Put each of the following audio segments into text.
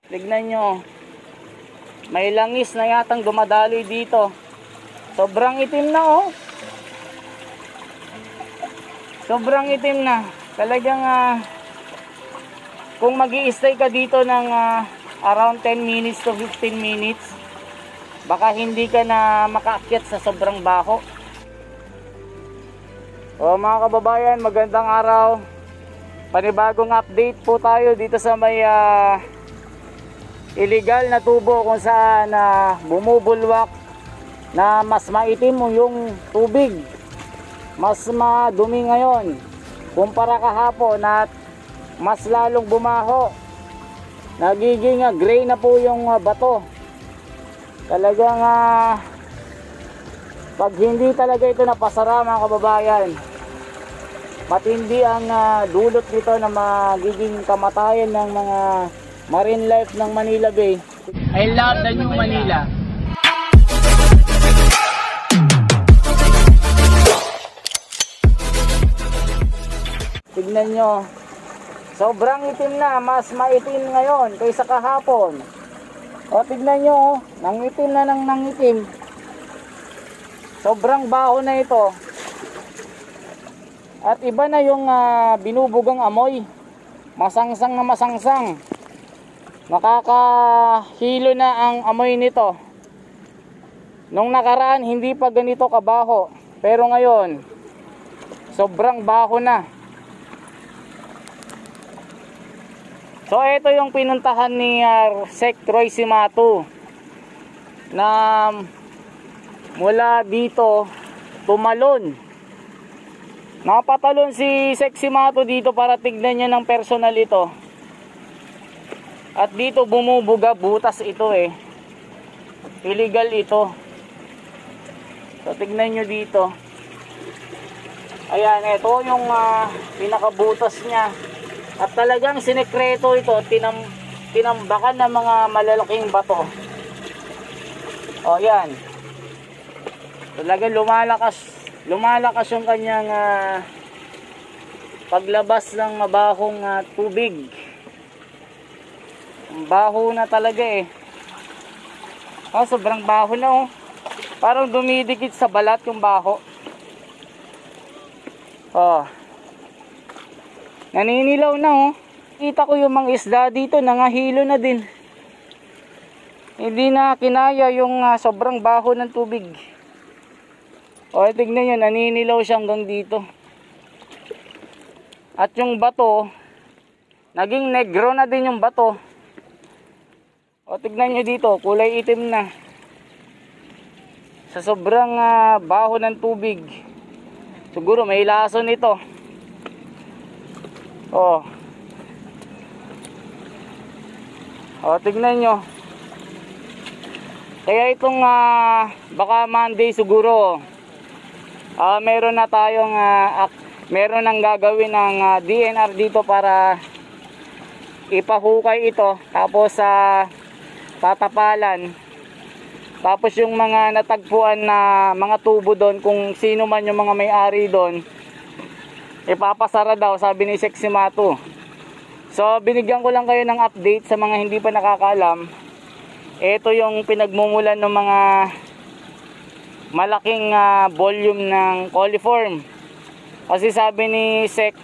Tignan nyo. May langis na yatang dumadaloy dito. Sobrang itim na oh. Sobrang itim na. Talagang kung mag-i-stay ka dito ng around 10 minutes to 15 minutes, baka hindi ka na makaakyat sa sobrang baho. O mga kababayan, magandang araw. Panibagong update po tayo dito sa may illegal na tubo kung saan bumubulwak na mas maitim yung tubig. Mas madumi ngayon kumpara kahapon at mas lalong bumaho. Nagiging gray na po yung bato. Talagang pag hindi talaga ito napasara mga kababayan, matindi ang dulot nito na magiging kamatayan ng mga marine life ng Manila Bay. I love the new Manila. Tignan nyo, sobrang itim na, mas maitim ngayon kaysa kahapon. O tignan nyo, nangitim na ng nangitim. Sobrang baho na ito. At iba na yung binubugang amoy. Masangsang na masangsang. Nakakahilo na ang amoy nito. Nung nakaraan hindi pa ganito kabaho, pero ngayon sobrang baho na. So ito yung pinuntahan ni Sec Troy Cimatu na mula dito tumalon. Napatalon si Sec Cimatu dito para tignan niya ng personal ito. At dito bumubuga, butas ito eh. Illegal ito. So tignan nyo dito. Ayan, ito yung pinakabutas niya. At talagang sinekreto ito, tinambakan ng mga malalaking bato. O yan. Talagang lumalakas yung kanyang paglabas ng mabahong tubig. Baho na talaga eh. Oh, sobrang baho na oh. Parang dumidikit sa balat yung baho. Oh. Naninilaw na oh. Kita ko yung mga isda dito, nangahilo na din. Hindi na kinaya yung sobrang baho ng tubig. O, tignan nyo, naninilaw siya hanggang dito. At yung bato, naging negro na din yung bato. O, tignan nyo dito, kulay itim na. Sa sobrang baho ng tubig. Siguro may lason ito. O, tignan nyo. Kaya itong baka Monday siguro, meron na tayong meron nang gagawin ng DNR dito para ipahukay ito, tapos tatapalan, tapos yung mga natagpuan na mga tubo doon, kung sino man yung mga may-ari doon, ipapasara daw, sabi ni Sec Cimatu. So binigyan ko lang kayo ng update sa mga hindi pa nakakaalam. Ito yung pinagmumulan ng mga malaking volume ng coliform. Kasi sabi ni Sec,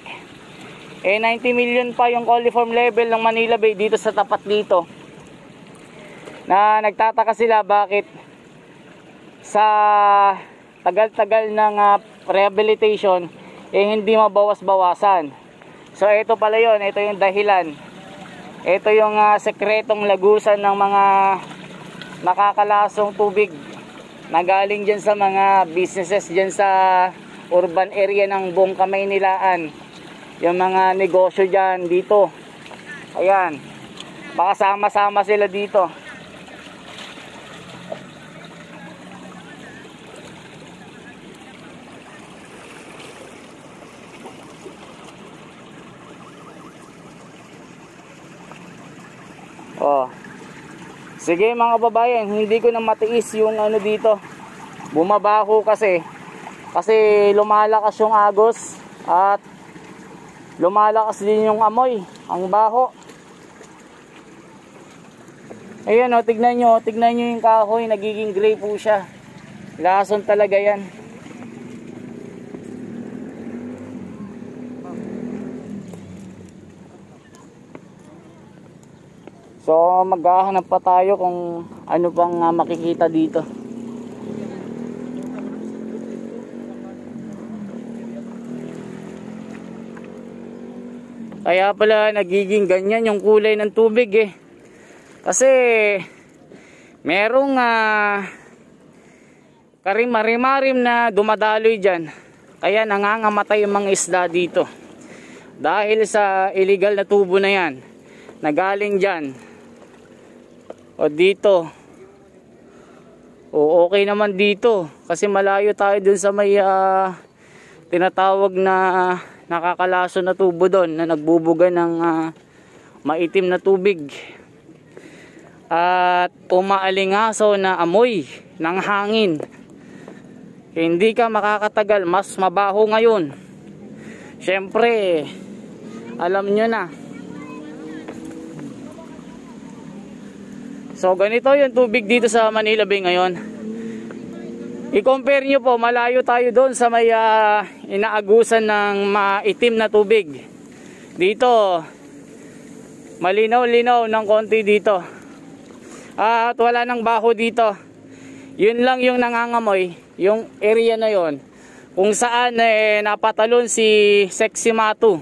90 million pa yung coliform level ng Manila Bay dito sa tapat dito. Na nagtataka sila bakit sa tagal-tagal ng rehabilitation hindi mabawas-bawasan. So ito pala yun, ito yung dahilan. Ito yung sekretong lagusan ng mga nakakalasong tubig na galing dyan sa mga businesses dyan sa urban area ng buong Kamaynilaan. Yung mga negosyo dyan dito. Ayan, baka sama-sama sila dito. Oh. Sige mga kababayan, hindi ko na matiis yung ano dito. Bumabaho kasi lumalakas yung agos at lumalakas din yung amoy, ang baho. Ayan o, tignan nyo yung kahoy, nagiging gray po siya. Lason talaga yan. So maghahanap pa tayo kung ano pang makikita dito. Kaya pala nagiging ganyan yung kulay ng tubig eh. Kasi merong karim-marim na dumadaloy dyan. Kaya nangangamatay yung mga isda dito. Dahil sa illegal na tubo na yan. Nagaling dyan. O dito. O okay naman dito. Kasi malayo tayo dun sa may tinatawag na nakakalaso na tubo doon na nagbubuga ng maitim na tubig at umaalingaso na amoy ng hangin. Hindi ka makakatagal, mas mabaho ngayon. Syempre alam nyo na. So ganito yung tubig dito sa Manila Bay ngayon. I-compare nyo po, malayo tayo doon sa may inaagusan ng maitim na tubig. Dito, malinaw-linaw ng konti dito. At wala nang baho dito. Yun lang yung nangangamoy, yung area na yon. Kung saan napatalon si Sexy Matu.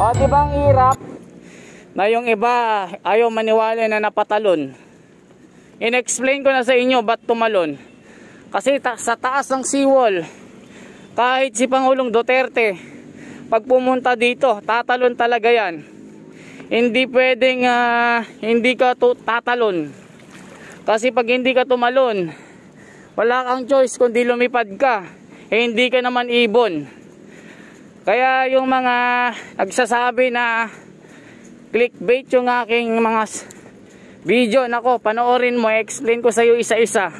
O diba ang hirap na yung iba ayaw maniwala na napatalon. In-explain ko na sa inyo ba't tumalon. Kasi sa taas ng seawall, kahit si Pangulong Duterte pag pumunta dito, tatalon talaga yan. Hindi pwedeng hindi ka tatalon. Kasi pag hindi ka tumalon, wala kang choice kundi lumipad ka. Hindi ka naman ibon. Kaya yung mga nagsasabi na clickbait yung aking mga video, nako, panoorin mo, explain ko sa iyo isa-isa.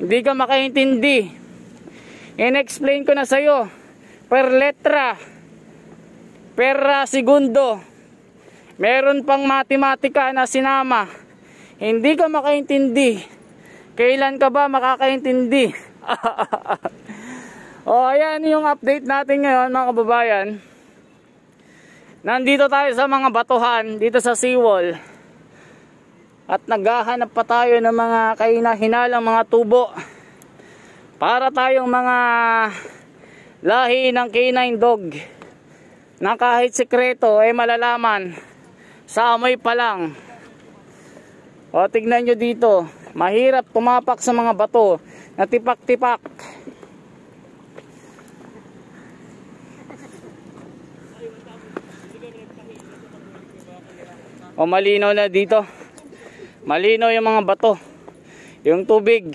Hindi ka makaintindi. In-explain ko na sa iyo per letra, per segundo. Meron pang matematika na sinama. Hindi ka makaintindi. Kailan ka ba makakaintindi? O ayan yung update natin ngayon mga kababayan. Nandito tayo sa mga batuhan dito sa seawall. At naghahanap pa tayo ng mga kahina-hinalang mga tubo. Para tayong mga lahi ng canine dog. Na kahit sekreto ay malalaman sa amoy pa lang. O tignan nyo dito. Mahirap tumapak sa mga bato na tipak-tipak. O malinaw na dito. Malinaw yung mga bato. Yung tubig.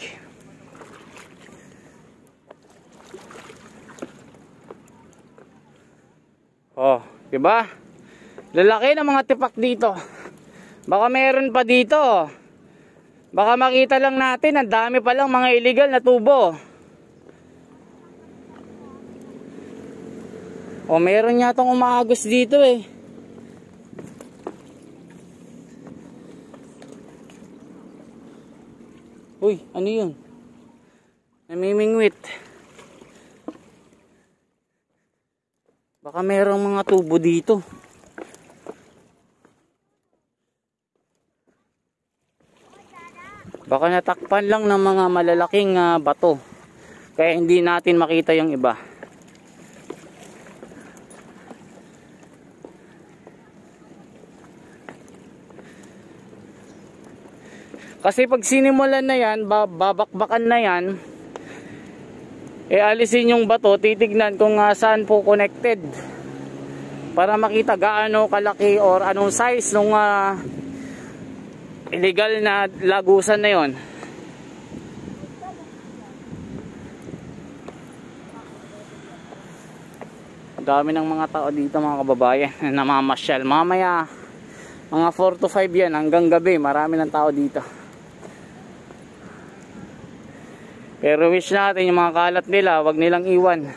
Oh, diba? Lalaki ng mga tipak dito. Baka meron pa dito. Baka makita lang natin, ang dami pa lang mga illegal na tubo. O meron yatang umaagos dito eh. Uy, ano yun? Namimingwit. Baka merong mga tubo dito. Baka natakpan lang ng mga malalaking bato. Kaya hindi natin makita yung iba. Kasi pag sinimulan na yan, babakbakan na yan, alisin yung bato, titignan kung saan po connected. Para makita gaano kalaki or anong size nung illegal na lagusan na yon. Dami ng mga tao dito mga kababayan na namamasyal. Mamaya mga 4 to 5 yan hanggang gabi, marami ng tao dito. Pero wish natin yung mga kalat nila, wag nilang iwan.